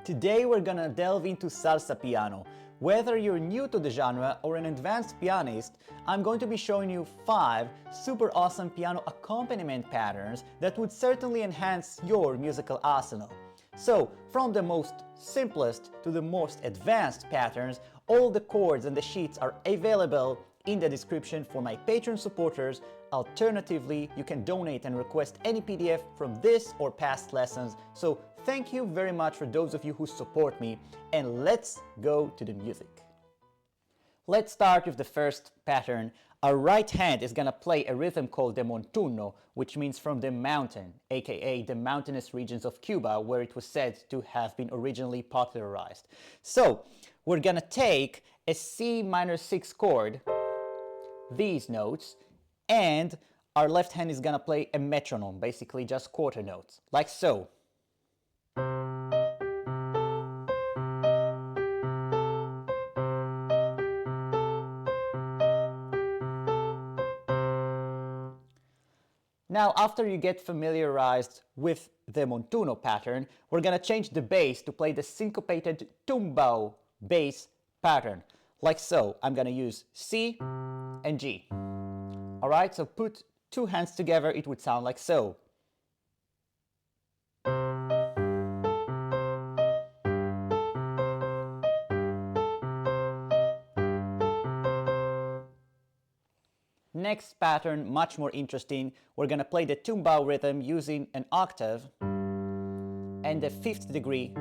Today we're gonna delve into salsa piano. Whether you're new to the genre or an advanced pianist, I'm going to be showing you 5 super awesome piano accompaniment patterns that would certainly enhance your musical arsenal. So, from the most simplest to the most advanced patterns, all the chords and the sheets are available in the description for my Patreon supporters. Alternatively, you can donate and request any PDF from this or past lessons. So thank you very much for those of you who support me, and let's go to the music. Let's start with the first pattern. Our right hand is gonna play a rhythm called the montuno, which means from the mountain, aka the mountainous regions of Cuba, where it was said to have been originally popularized. So we're gonna take a C minor 6 chord, these notes, and our left hand is gonna play a metronome, basically just quarter notes, like so. Now, after you get familiarized with the montuno pattern, we're gonna change the bass to play the syncopated tumbao bass pattern, like so. I'm gonna use C and G. Alright, so put two hands together, it would sound like so. Next pattern, much more interesting, we're gonna play the tumbao rhythm using an octave and a fifth degree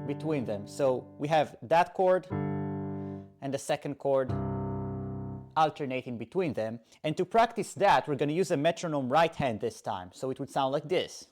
between them. So we have that chord and the second chord alternating between them. And to practice that, we're gonna use a metronome right hand this time. So it would sound like this.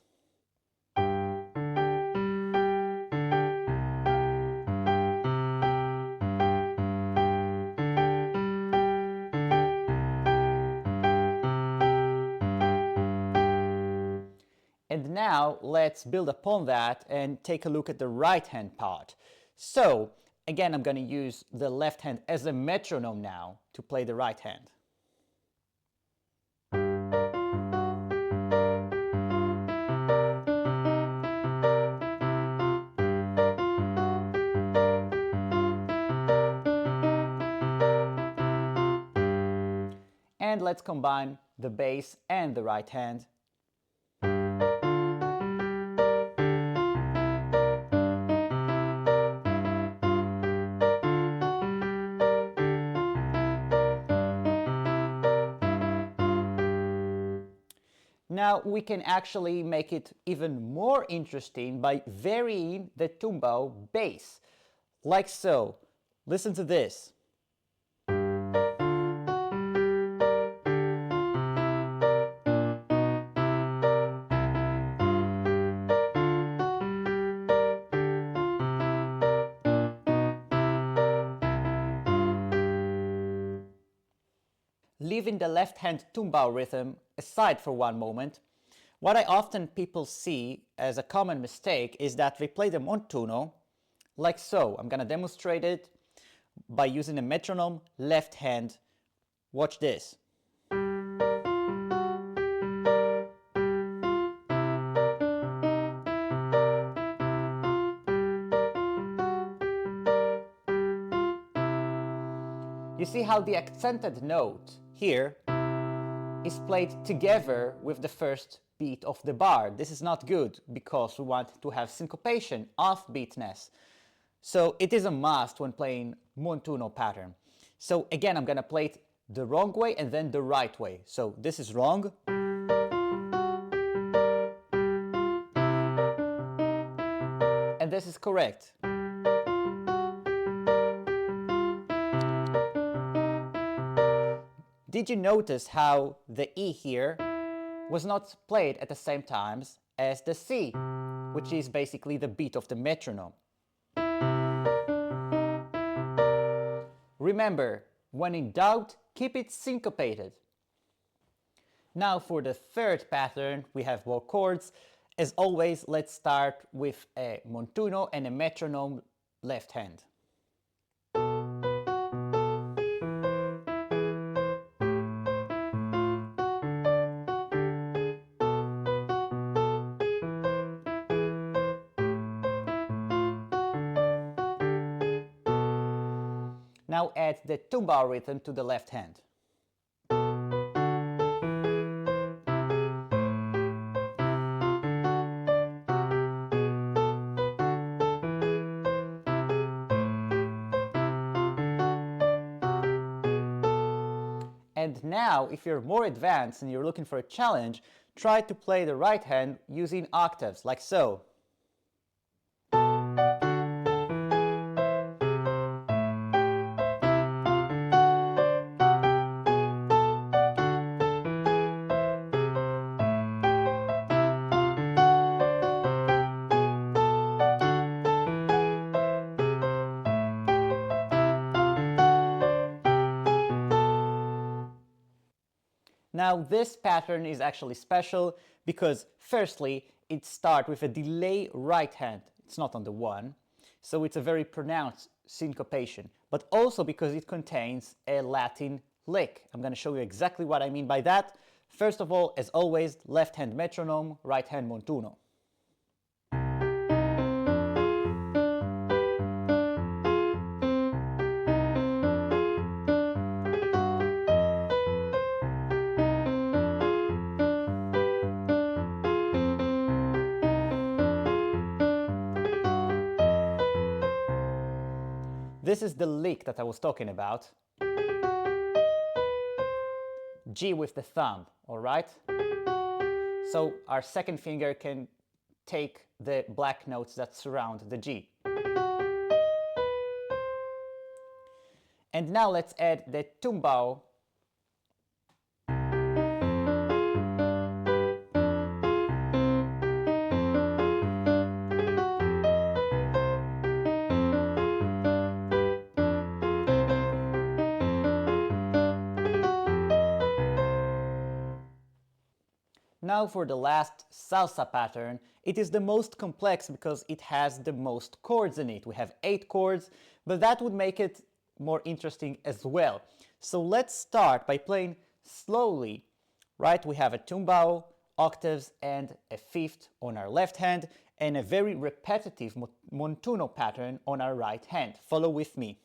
And now let's build upon that and take a look at the right hand part. So again, I'm going to use the left hand as a metronome now to play the right hand. And let's combine the bass and the right hand. Now we can actually make it even more interesting by varying the tumbao bass, like so. Listen to this. Leaving the left hand tumbao rhythm aside for one moment, what I often people see as a common mistake is that they play the montuno like so. I'm gonna demonstrate it by using a metronome left hand. Watch this. You see how the accented note here is played together with the first beat of the bar. This is not good because we want to have syncopation, offbeatness. So it is a must when playing montuno pattern. So again, I'm gonna play it the wrong way and then the right way. So this is wrong. And this is correct. Did you notice how the E here was not played at the same times as the C, which is basically the beat of the metronome? Remember, when in doubt, keep it syncopated. Now for the third pattern, we have more chords. As always, let's start with a montuno and a metronome left hand. Now add the tumbao rhythm to the left hand. And now, if you're more advanced and you're looking for a challenge, try to play the right hand using octaves, like so. Now this pattern is actually special because firstly, it starts with a delay right hand. It's not on the one, so it's a very pronounced syncopation, but also because it contains a Latin lick. I'm going to show you exactly what I mean by that. First of all, as always, left hand metronome, right hand montuno. This is the lick that I was talking about. G with the thumb, all right? So our second finger can take the black notes that surround the G. And now let's add the tumbao. Now for the last salsa pattern. It is the most complex because it has the most chords in it. We have 8 chords, but that would make it more interesting as well. So let's start by playing slowly, right? We have a tumbao, octaves, and a fifth on our left hand, and a very repetitive montuno pattern on our right hand. Follow with me.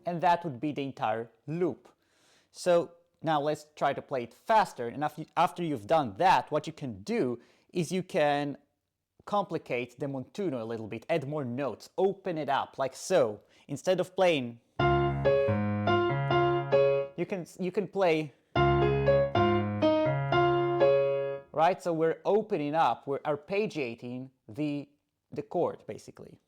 And that would be the entire loop. So now let's try to play it faster, and after you've done that, what you can do is you can complicate the montuno a little bit, add more notes, open it up like so. Instead of playing, you can play, right? So we're opening up, we're arpeggiating the chord basically.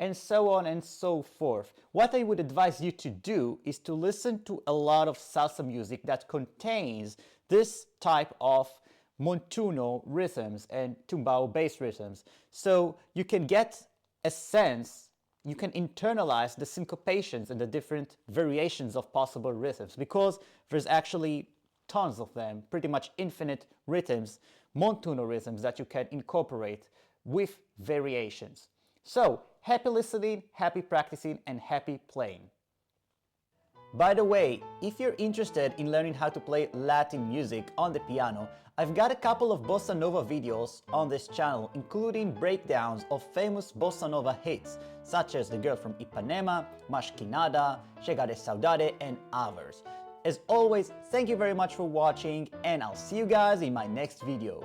And so on and so forth. What I would advise you to do is to listen to a lot of salsa music that contains this type of montuno rhythms and tumbao bass rhythms. So you can get a sense, you can internalize the syncopations and the different variations of possible rhythms, because there's actually tons of them, pretty much infinite rhythms, montuno rhythms that you can incorporate with variations. So, happy listening, happy practicing, and happy playing. By the way, if you're interested in learning how to play Latin music on the piano, I've got a couple of bossa nova videos on this channel, including breakdowns of famous bossa nova hits, such as The Girl from Ipanema, Mas Que Nada, Chega de Saudade, and others. As always, thank you very much for watching, and I'll see you guys in my next video.